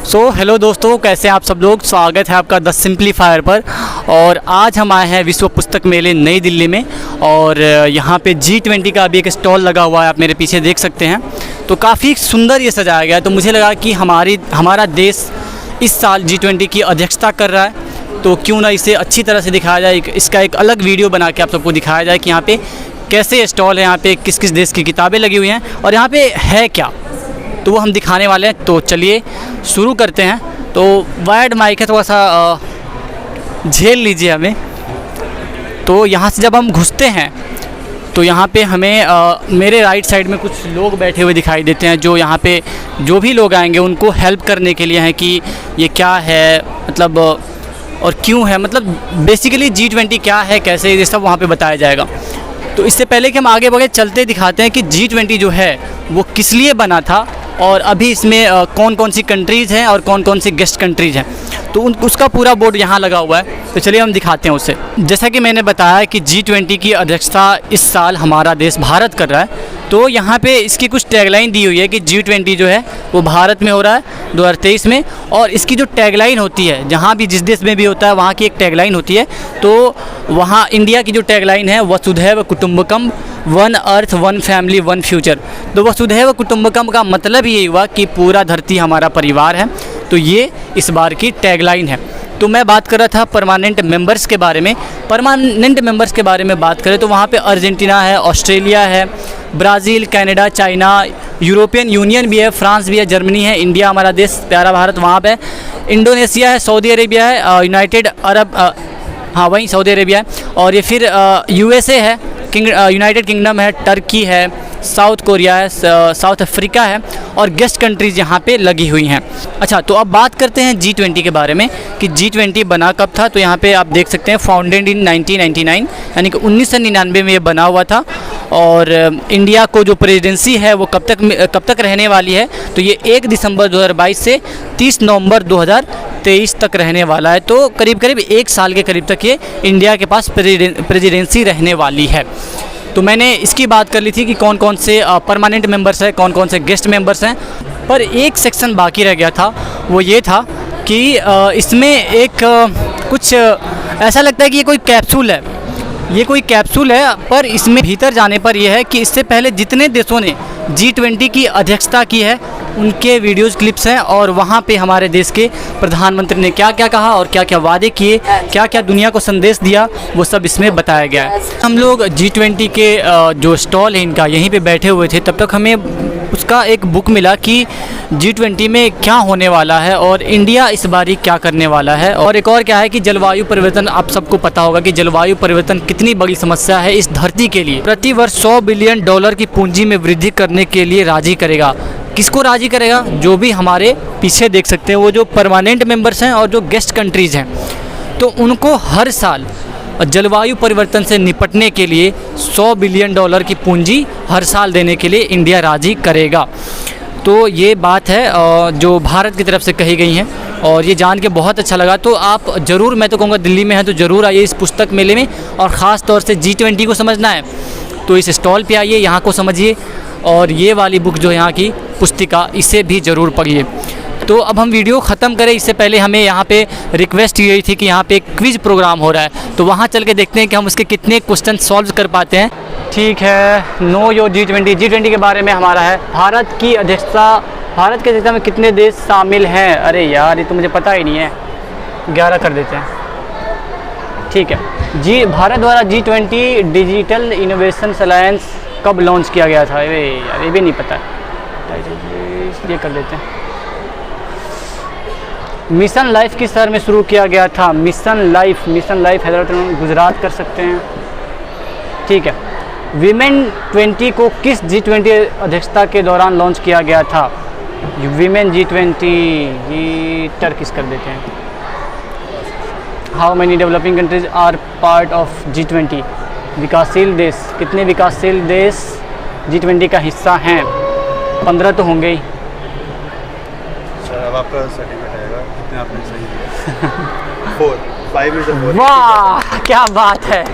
Hello दोस्तों, कैसे हैं आप सब लोग। स्वागत है आपका द सिंप्लीफायर पर। और आज हम आए हैं विश्व पुस्तक मेले नई दिल्ली में। और यहाँ पे G20 का अभी एक स्टॉल लगा हुआ है, आप मेरे पीछे देख सकते हैं। तो काफ़ी सुंदर ये सजाया गया है। तो मुझे लगा कि हमारा देश इस साल G20 की अध्यक्षता कर रहा है, तो क्यों ना इसे अच्छी तरह से दिखाया जाए। इसका एक अलग वीडियो बना के आप सबको दिखाया जाए कि यहाँ पे कैसे स्टॉल है, यहाँ पे किस किस देश की किताबें लगी हुई हैं और यहाँ पे है क्या, तो वो हम दिखाने वाले हैं। तो चलिए शुरू करते हैं। तो वायर्ड माइक है, थोड़ा सा झेल लीजिए हमें। तो यहाँ से जब हम घुसते हैं तो यहाँ पे हमें मेरे राइट साइड में कुछ लोग बैठे हुए दिखाई देते हैं, जो यहाँ पे जो भी लोग आएंगे उनको हेल्प करने के लिए हैं कि ये क्या है, मतलब और क्यों है, मतलब बेसिकली G20 क्या है, कैसे, ये सब वहाँ पे बताया जाएगा। तो इससे पहले कि हम आगे बढ़े, चलते दिखाते हैं कि G20 जो है वो किस लिए बना था और अभी इसमें कौन कौन सी कंट्रीज़ हैं और कौन कौन सी गेस्ट कंट्रीज़ हैं। तो उसका पूरा बोर्ड यहाँ लगा हुआ है। तो चलिए हम दिखाते हैं उसे। जैसा कि मैंने बताया कि G20 की अध्यक्षता इस साल हमारा देश भारत कर रहा है। तो यहाँ पे इसकी कुछ टैगलाइन दी हुई है कि G20 जो है वो भारत में हो रहा है 2023 में। और इसकी जो टैगलाइन होती है, जहाँ भी जिस देश में भी होता है वहाँ की एक टैगलाइन होती है। तो वहाँ इंडिया की जो टैगलाइन है वसुधैव कुटुंबकम, one earth one family one future. तो वसुधैव कुटुंबकम का मतलब ये हुआ कि पूरा धरती हमारा परिवार है। तो ये इस बार की टैगलाइन है। तो मैं बात कर रहा था परमानेंट मेंबर्स के बारे में। परमानेंट मेंबर्स के बारे में बात करें तो वहाँ पे अर्जेंटीना है, ऑस्ट्रेलिया है, Brazil, Canada, China, European union भी है, फ्रांस भी है, जर्मनी है, इंडिया हमारा देश प्यारा भारत वहाँ पे, इंडोनेशिया है, सऊदी अरेबिया है, यूनाइटेड अरब, हाँ वहीं सऊदी अरेबिया है, और ये फिर USA है, यूनाइटेड किंगडम है, टर्की है, साउथ कोरिया है, साउथ अफ्रीका है, और गेस्ट कंट्रीज़ यहाँ पे लगी हुई हैं। अच्छा, तो अब बात करते हैं G20 के बारे में कि G20 बना कब था। तो यहाँ पे आप देख सकते हैं फाउंडेड इन 1999, यानी कि 1999 में ये बना हुआ था। और इंडिया को जो प्रेसिडेंसी है वो कब तक रहने वाली है, तो ये 1 दिसंबर 2022 से 30 नवंबर 2023 तक रहने वाला है। तो करीब करीब 1 साल के करीब तक ये इंडिया के पास प्रेसिडेंसी रहने वाली है। तो मैंने इसकी बात कर ली थी कि कौन कौन से परमानेंट मेंबर्स हैं, कौन कौन से गेस्ट मेंबर्स हैं। पर एक सेक्शन बाकी रह गया था, वो ये था कि इसमें एक कुछ ऐसा लगता है कि ये कोई कैप्सूल है, पर इसमें भीतर जाने पर यह है कि इससे पहले जितने देशों ने G20 की अध्यक्षता की है उनके वीडियोज़ क्लिप्स हैं, और वहाँ पे हमारे देश के प्रधानमंत्री ने क्या क्या कहा और क्या क्या वादे किए, क्या क्या दुनिया को संदेश दिया, वो सब इसमें बताया गया है। हम लोग G20 के जो स्टॉल है इनका, यहीं पे बैठे हुए थे, तब तक हमें उसका एक बुक मिला कि G20 में क्या होने वाला है और इंडिया इस बारी क्या करने वाला है। और एक और क्या है कि जलवायु परिवर्तन, आप सबको पता होगा कि जलवायु परिवर्तन कितनी बड़ी समस्या है इस धरती के लिए। प्रति वर्ष $100 बिलियन की पूंजी में वृद्धि करने के लिए राजी करेगा। किसको राजी करेगा? जो भी हमारे पीछे देख सकते हैं वो जो परमानेंट मेंबर्स हैं और जो गेस्ट कंट्रीज़ हैं, तो उनको हर साल जलवायु परिवर्तन से निपटने के लिए $100 बिलियन की पूंजी हर साल देने के लिए इंडिया राजी करेगा। तो ये बात है जो भारत की तरफ से कही गई हैं, और ये जान के बहुत अच्छा लगा। तो आप ज़रूर, मैं तो कहूँगा दिल्ली में हैं तो ज़रूर आइए इस पुस्तक मेले में, और ख़ास तौर से G20 को समझना है तो इस स्टॉल पे आइए, यहाँ को समझिए, और ये वाली बुक जो यहाँ की पुस्तिका, इसे भी ज़रूर पढ़िए। तो अब हम वीडियो ख़त्म करें इससे पहले हमें यहाँ पे रिक्वेस्ट की गई थी कि यहाँ पे एक क्विज़ प्रोग्राम हो रहा है, तो वहाँ चल के देखते हैं कि हम उसके कितने क्वेश्चन सॉल्व कर पाते हैं। ठीक है, नो योर G20 के बारे में हमारा है भारत की अध्यक्षता में कितने देश शामिल हैं। अरे यार, ये तो मुझे पता ही नहीं है, 11 कर देते हैं। ठीक है, भारत द्वारा G20 डिजिटल इनोवेशन अलायंस कब लॉन्च किया गया था? अरे यार, ये भी नहीं पता है, ये कर देते हैं। मिशन लाइफ किस शहर में शुरू किया गया था? मिशन लाइफ हैदराबाद, गुजरात कर सकते हैं। ठीक है, वीमेन 20 को किस G20 अध्यक्षता के दौरान लॉन्च किया गया था? वीमेन G20, ये टर्किश कर देते हैं। How many developing countries are part of G20? विकासशील देश, कितने विकासशील देश G20 का हिस्सा हैं? 15 तो होंगे ही। अब आपका सर्टिफिकेट आएगा, कितने आपने सही दिया? 4, 5 में से 4। वाह, क्या बात है,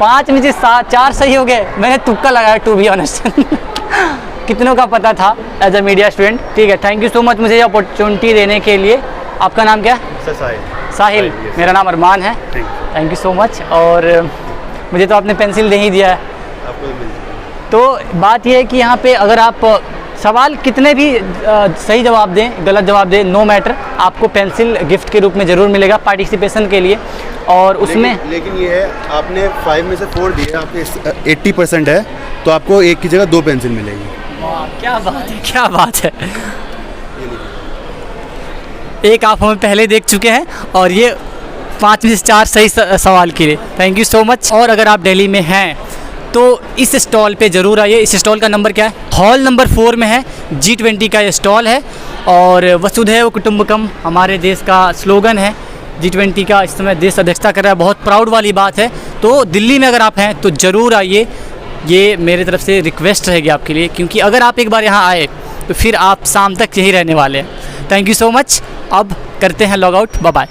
5 में से 4 सही हो गए। मैंने तुक्का लगाया, टू बी ऑनेस्ट। कितनों का पता था एज अ मीडिया स्टूडेंट। ठीक है, थैंक यू सो मच मुझे ये अपॉर्चुनिटी देने के लिए। आपका नाम क्या है? सर साहिल। साहिल, yes. मेरा नाम अरमान है। Thank you so much. और मुझे तो आपने पेंसिल दे ही दिया है। आपको मिल जाएगा। तो बात यह है कि यहाँ पे अगर आप सवाल कितने भी सही जवाब दें, गलत जवाब दें, नो मैटर, आपको पेंसिल गिफ्ट के रूप में ज़रूर मिलेगा पार्टिसिपेशन के लिए। और उसमें लेकिन ये है, आपने 5 में से 4 दिए, आपके 80% है, तो आपको एक की जगह 2 पेंसिल मिलेगी। वाह, क्या बात है, क्या बात है। एक आप हमें पहले देख चुके हैं और ये 5 में से 4 सही सवाल के लिए थैंक यू सो मच। और अगर आप दिल्ली में हैं तो इस स्टॉल पे ज़रूर आइए। इस स्टॉल का नंबर क्या है? हॉल नंबर 4 में है। G20 का ये स्टॉल है और वसुधैव कुटुंबकम हमारे देश का स्लोगन है। G20 का इस समय देश अध्यक्षता कर रहा है, बहुत प्राउड वाली बात है। तो दिल्ली में अगर आप हैं तो ज़रूर आइए, ये मेरे तरफ से रिक्वेस्ट रहेगी आपके लिए, क्योंकि अगर आप एक बार यहाँ आए तो फिर आप शाम तक यहीं रहने वाले हैं। Thank you so much. अब करते हैं लॉग आउट, बाय बाय।